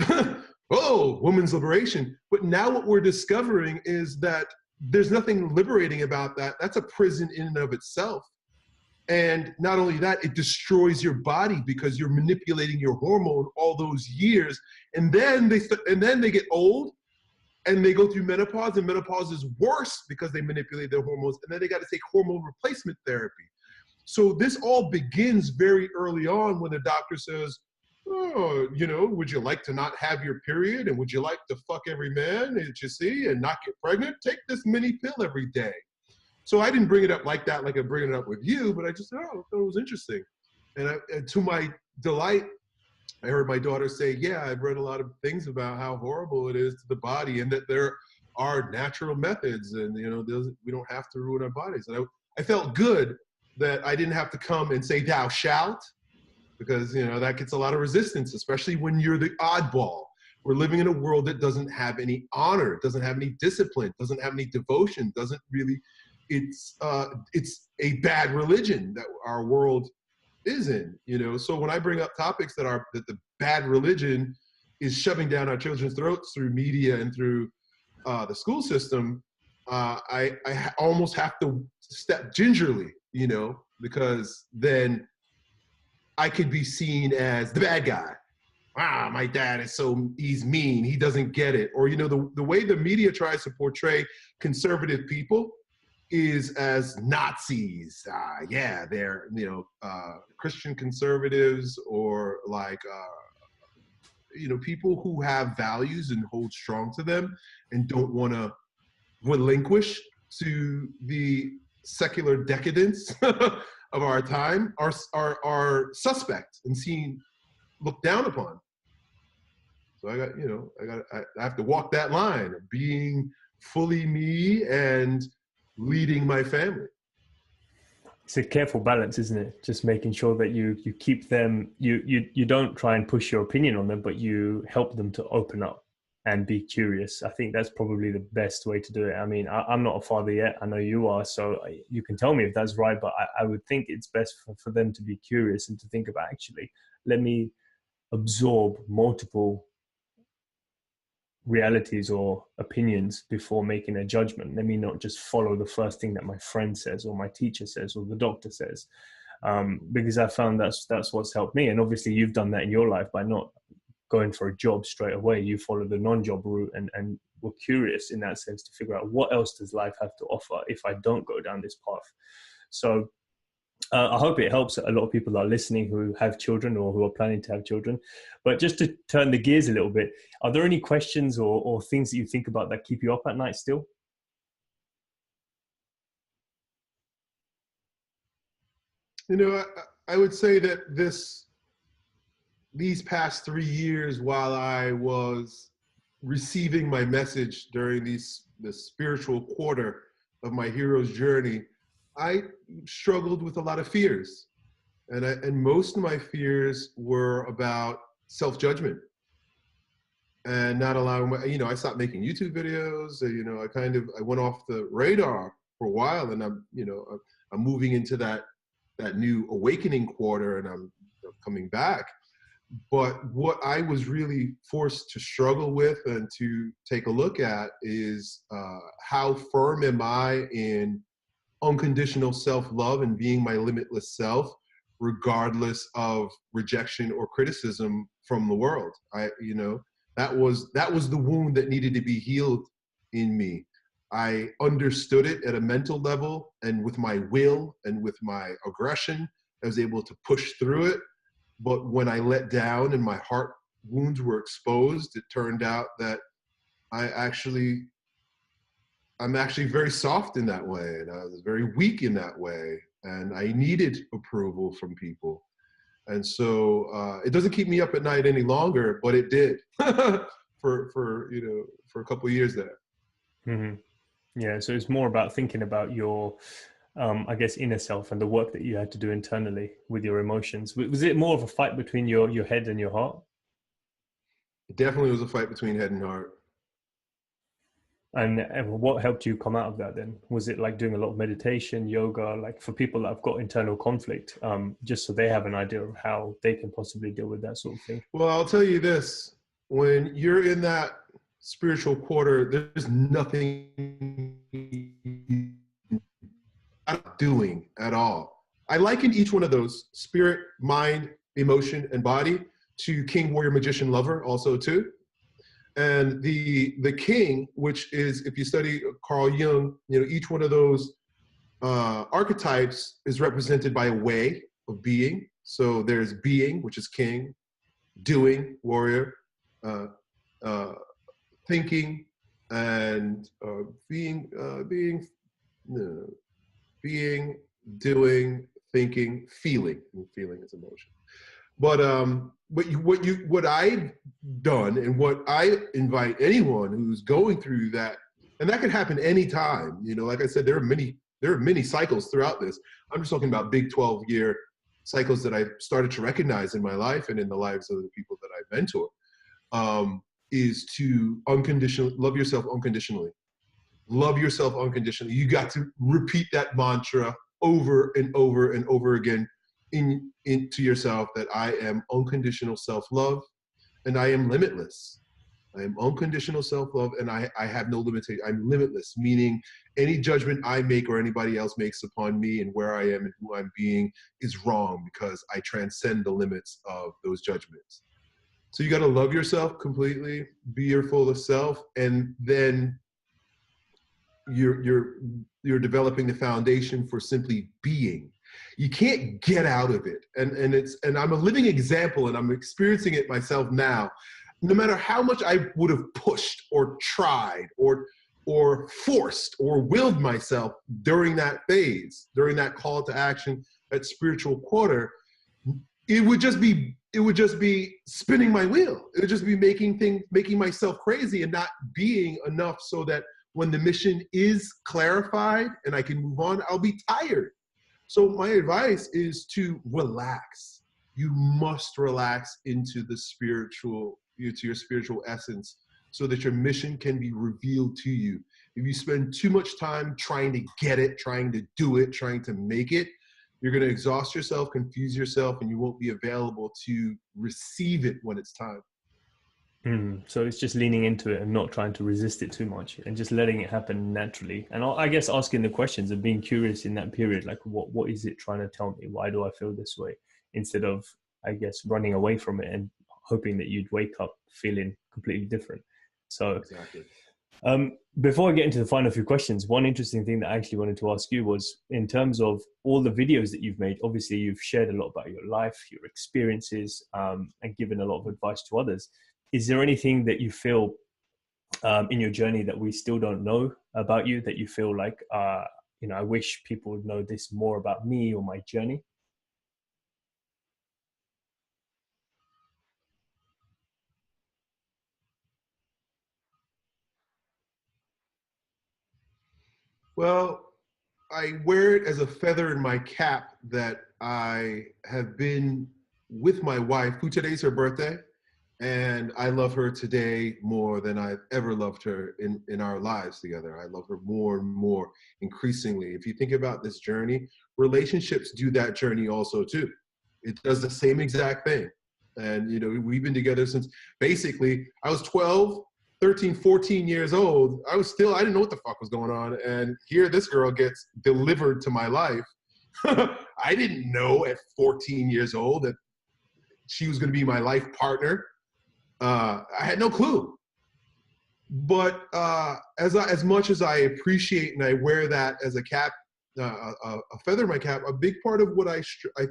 oh, women's liberation. But now what we're discovering is that there's nothing liberating about that. That's a prison in and of itself. And not only that, it destroys your body because you're manipulating your hormone all those years. And then they get old and they go through menopause, and menopause is worse because they manipulate their hormones. And then they got to take hormone replacement therapy. So this all begins very early on when the doctor says, oh, would you like to not have your period? And would you like to fuck every man that you see and not get pregnant? Take this mini pill every day. So I didn't bring it up like that, like I'm bringing it up with you, but I just said, oh, I thought it was interesting. And to my delight, I heard my daughter say, yeah, I've read a lot of things about how horrible it is to the body and that there are natural methods and, we don't have to ruin our bodies. And I felt good that I didn't have to come and say, thou shalt, because, that gets a lot of resistance, especially when you're the oddball. We're living in a world that doesn't have any honor, doesn't have any discipline, doesn't have any devotion, doesn't really, it's a bad religion that our world is in, you know? So when I bring up topics that the bad religion is shoving down our children's throats through media and through the school system, I almost have to step gingerly, you know, because then I could be seen as the bad guy. My dad is he's mean, he doesn't get it. Or, you know, the way the media tries to portray conservative people is as Nazis. Yeah, they're, you know, Christian conservatives, or like, you know, people who have values and hold strong to them and don't want to relinquish to the secular decadence of our time are suspect and seen, looked down upon. So I have to walk that line of being fully me and leading my family. It's a careful balance, isn't it? Just making sure that you keep them, you don't try and push your opinion on them, but you help them to open up and be curious. I think that's probably the best way to do it. I mean, I'm not a father yet. I know you are, so you can tell me if that's right, but I would think it's best for them to be curious and to think about, actually, let me absorb multiple realities or opinions before making a judgment. Let me not just follow the first thing that my friend says or my teacher says or the doctor says, because I found that's what's helped me. And obviously you've done that in your life by not going for a job straight away. You followed the non-job route and were curious in that sense to figure out what else does life have to offer if I don't go down this path. So I hope it helps a lot of people that are listening who have children or who are planning to have children. But just to turn the gears a little bit, are there any questions or things that you think about that keep you up at night still? You know, I would say that these past 3 years, while I was receiving my message during the spiritual quarter of my hero's journey, I struggled with a lot of fears. And most of my fears were about self-judgment and not allowing I stopped making YouTube videos. I went off the radar for a while, and I'm moving into that new awakening quarter, and I'm coming back. But what I was really forced to struggle with and to take a look at is how firm am I in unconditional self-love and being my limitless self, regardless of rejection or criticism from the world. That was the wound that needed to be healed in me. I understood it at a mental level, and with my will and with my aggression, I was able to push through it. But when I let down and my heart wounds were exposed, it turned out that I'm actually very soft in that way, and I was very weak in that way, and I needed approval from people. And so it doesn't keep me up at night any longer, but it did for a couple of years there. Mm-hmm. Yeah, so it's more about thinking about your, I guess, inner self and the work that you had to do internally with your emotions. Was it more of a fight between your head and your heart? It definitely was a fight between head and heart. And what helped you come out of that then? Was it like doing a lot of meditation, yoga, like for people that have got internal conflict, just so they have an idea of how they can possibly deal with that sort of thing? Well, I'll tell you this, when you're in that spiritual quarter, there's nothing I'm doing at all. I liken each one of those, spirit, mind, emotion, and body, to king, warrior, magician, lover also too. And the king, which is, if you study Carl Jung, each one of those archetypes is represented by a way of being. So there's being, which is king, doing, warrior, thinking, and being, doing, thinking, feeling. And feeling is emotion. But what I've done, and what I invite anyone who's going through that, and that can happen anytime. Like I said, there are many cycles throughout this. I'm just talking about big 12-year cycles that I've started to recognize in my life and in the lives of the people that I mentor. is to love yourself unconditionally. Love yourself unconditionally. You got to repeat that mantra over and over and over again into yourself, that I am unconditional self-love and I am limitless. I am unconditional self-love and I have no limitation. I'm limitless, meaning any judgment I make or anybody else makes upon me and where I am and who I'm being is wrong, because I transcend the limits of those judgments. So you got to love yourself completely, be your fullest self, and then you're developing the foundation for simply being. You can't get out of it. And I'm a living example, and I'm experiencing it myself now. No matter how much I would have pushed or tried or forced or willed myself during that phase, during that call to action, that spiritual quarter, it would just be spinning my wheel. It would just be making myself crazy and not being enough, so that when the mission is clarified and I can move on, I'll be tired. So my advice is to relax. You must relax into your spiritual essence, so that your mission can be revealed to you. If you spend too much time trying to get it, trying to do it, trying to make it, you're going to exhaust yourself, confuse yourself, and you won't be available to receive it when it's time. So it's just leaning into it and not trying to resist it too much, and just letting it happen naturally. And I guess asking the questions and being curious in that period, like what is it trying to tell me? Why do I feel this way? Instead of, I guess, running away from it and hoping that you'd wake up feeling completely different. So exactly. Before I get into the final few questions, one interesting thing that I actually wanted to ask you was, in terms of all the videos that you've made, obviously you've shared a lot about your life, your experiences, and given a lot of advice to others. Is there anything that you feel in your journey that we still don't know about you, that you feel like, I wish people would know this more about me or my journey? Well, I wear it as a feather in my cap that I have been with my wife, who today's her birthday, and I love her today more than I've ever loved her in our lives together. I love her more and more, increasingly. If you think about this journey, relationships do that journey also too. It does the same exact thing. And, we've been together since basically I was 12, 13, 14 years old. I didn't know what the fuck was going on. And here this girl gets delivered to my life. I didn't know at 14 years old that she was going to be my life partner. I had no clue. But as much as I appreciate and I wear that as a cap, a feather in my cap, a big part of what I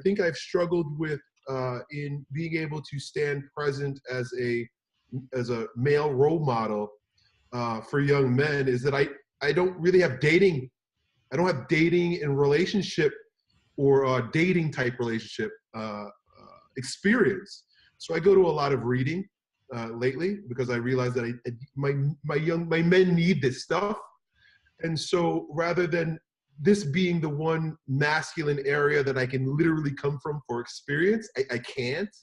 think I've struggled with in being able to stand present as a male role model for young men is that I don't really have dating. I don't have dating and relationship or dating type relationship experience. So I go to a lot of reading lately, because I realize that my men need this stuff. And so rather than this being the one masculine area that I can literally come from for experience, I can't.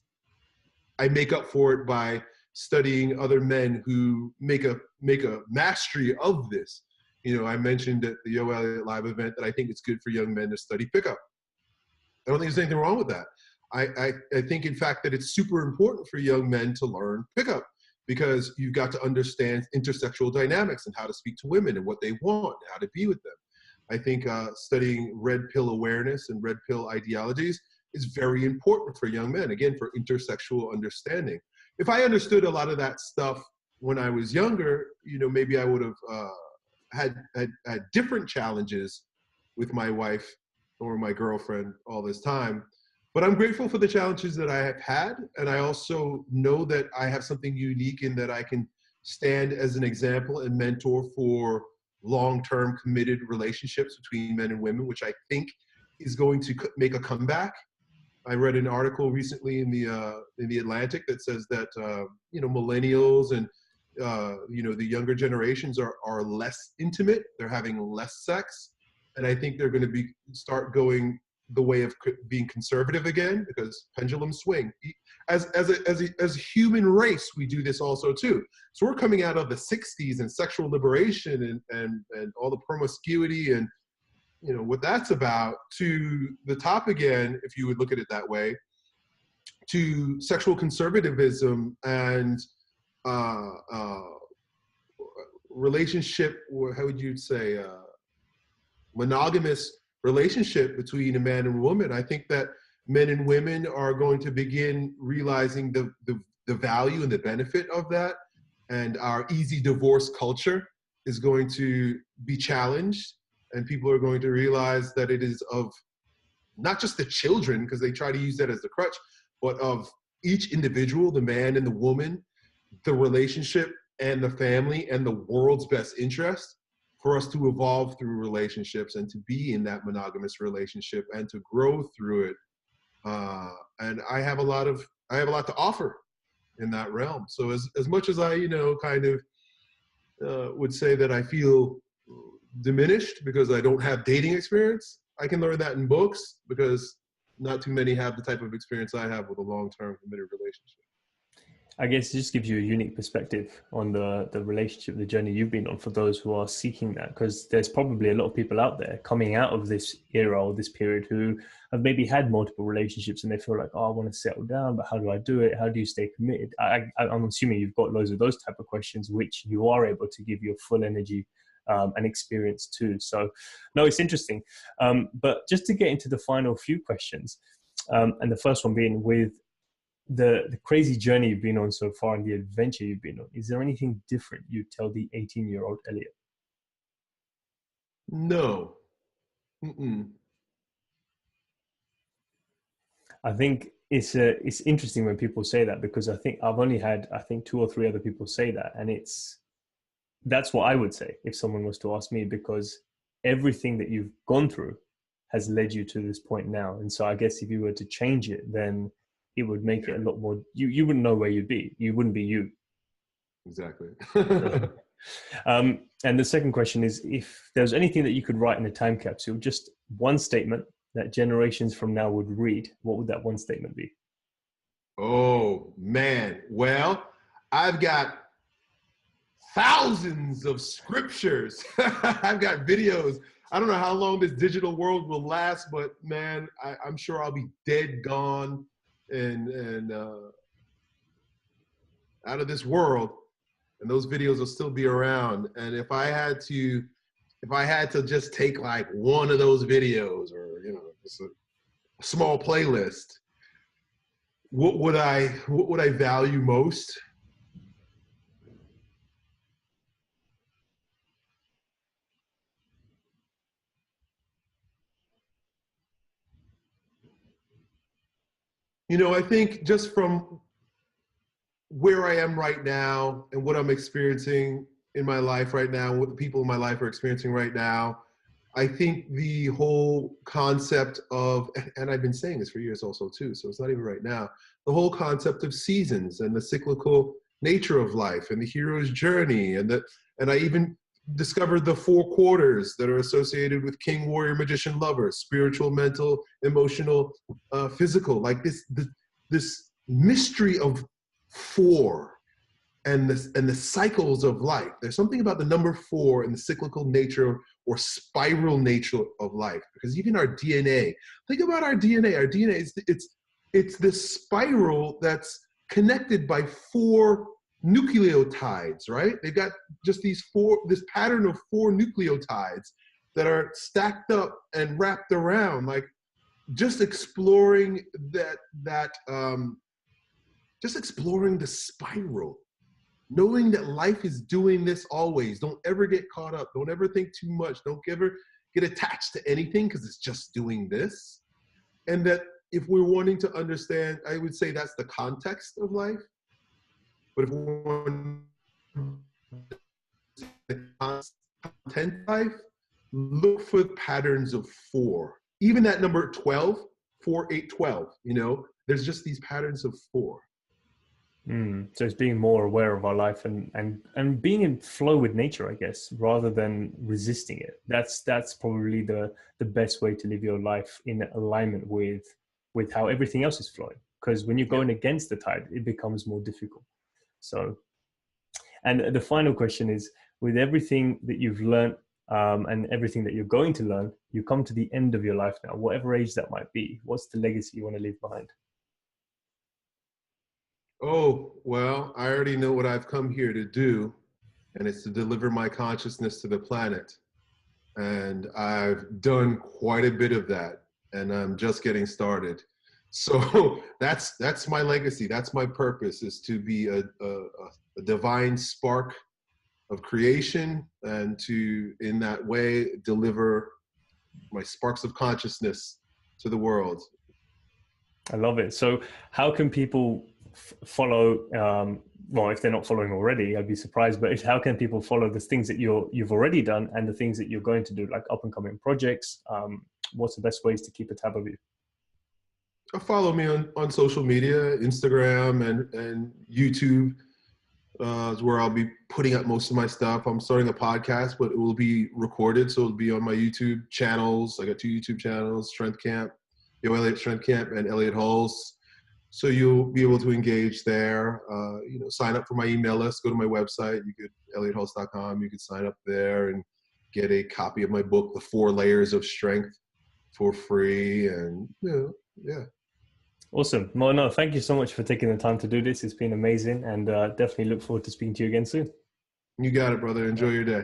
I make up for it by studying other men who make a mastery of this. I mentioned at the Elliott live event that I think it's good for young men to study pickup. I don't think there's anything wrong with that. I think, in fact, that it's super important for young men to learn pickup, because you've got to understand intersexual dynamics and how to speak to women and what they want and how to be with them. I think studying red pill awareness and red pill ideologies is very important for young men, again, for intersexual understanding. If I understood a lot of that stuff when I was younger, maybe I would have had different challenges with my wife or my girlfriend all this time. But I'm grateful for the challenges that I have had. And I also know that I have something unique in that I can stand as an example and mentor for long-term committed relationships between men and women, which I think is going to make a comeback. I read an article recently in the Atlantic that says that millennials and the younger generations are less intimate. They're having less sex, and I think they're going to start going the way of being conservative again, because pendulums swing. As human race, we do this also too. So we're coming out of the 60s and sexual liberation and all the promiscuity and what that's about, to the top again, if you would look at it that way, to sexual conservatism and relationship, or how would you say, monogamous relationship between a man and a woman. I think that men and women are going to begin realizing the value and the benefit of that, and our easy divorce culture is going to be challenged, and people are going to realize that it is of not just the children, because they try to use that as the crutch, but of each individual, the man and the woman, the relationship and the family and the world's best interest for us to evolve through relationships and to be in that monogamous relationship and to grow through it. And I have a lot to offer in that realm. So as much as I, would say that I feel diminished because I don't have dating experience, I can learn that in books, because not too many have the type of experience I have with a long-term committed relationship. I guess it just gives you a unique perspective on the relationship, the journey you've been on, for those who are seeking that, because there's probably a lot of people out there coming out of this era or this period who have maybe had multiple relationships and they feel like, oh, I want to settle down, but how do I do it? How do you stay committed? I'm assuming you've got loads of those type of questions, which you are able to give your full energy and experience too. So no, it's interesting. But just to get into the final few questions, and the first one being with the crazy journey you've been on so far and the adventure you've been on, is there anything different you'd tell the 18-year-old Elliott? No. Mm-mm. I think it's interesting when people say that, because I think I've only had 2 or 3 other people say that, and that's what I would say if someone was to ask me, because everything that you've gone through has led you to this point now. And so I guess if you were to change it, then it would make it a lot more, you wouldn't know where you'd be. You wouldn't be you. Exactly. And the second question is, if there's anything that you could write in a time capsule, just one statement that generations from now would read, what would that one statement be? Oh, man. Well, I've got thousands of scriptures. I've got videos. I don't know how long this digital world will last, but man, I'm sure I'll be dead, gone, and out of this world, and those videos will still be around. And if I had to just take like one of those videos, or just a small playlist, what would I value most? I think just from where I am right now and what I'm experiencing in my life right now, what the people in my life are experiencing right now, I think the whole concept of, and I've been saying this for years also too, so it's not even right now, the whole concept of seasons and the cyclical nature of life and the hero's journey, and I even discovered the 4 quarters that are associated with king, warrior, magician, lover: spiritual, mental, emotional, physical. Like this mystery of 4 and the cycles of life. There's something about the number 4 and the cyclical nature or spiral nature of life, because even our DNA, think about our DNA. Our DNA it's this spiral that's connected by 4 nucleotides, right? They've got just this pattern of 4 nucleotides that are stacked up and wrapped around. Like, just exploring just exploring the spiral, knowing that life is doing this always. Don't ever get caught up. Don't ever think too much. Don't ever get attached to anything, because it's just doing this. And that if we're wanting to understand, I would say that's the context of life. But if we want the content of life, look for patterns of 4. Even that number 12, 4, 8, 12, there's just these patterns of 4. So it's being more aware of our life and being in flow with nature, I guess, rather than resisting it. That's probably the best way to live your life in alignment with how everything else is flowing. Because when you're Yep. going against the tide, it becomes more difficult. So, and the final question is, with everything that you've learned and everything that you're going to learn, you come to the end of your life now, whatever age that might be. What's the legacy you want to leave behind? Oh, well, I already know what I've come here to do, and it's to deliver my consciousness to the planet. And I've done quite a bit of that, and I'm just getting started. So that's my legacy. That's my purpose, is to be a divine spark of creation, and to, in that way, deliver my sparks of consciousness to the world. I love it. So, how can people follow? Well, if they're not following already, I'd be surprised. But how can people follow the things that you've already done and the things that you're going to do, like up and coming projects? What's the best ways to keep a tab of you? Follow me on social media, Instagram and YouTube. Is where I'll be putting up most of my stuff. I'm starting a podcast, but it will be recorded, so it'll be on my YouTube channels. I got 2 YouTube channels: Strength Camp, Elliott Strength Camp, and Elliott Hulse. So you'll be able to engage there. Sign up for my email list. Go to my website. You could elliottholse.com. You could sign up there and get a copy of my book, The 4 Layers of Strength, for free. And yeah. Awesome. Well, no, thank you so much for taking the time to do this. It's been amazing, and definitely look forward to speaking to you again soon. You got it, brother. Enjoy your day.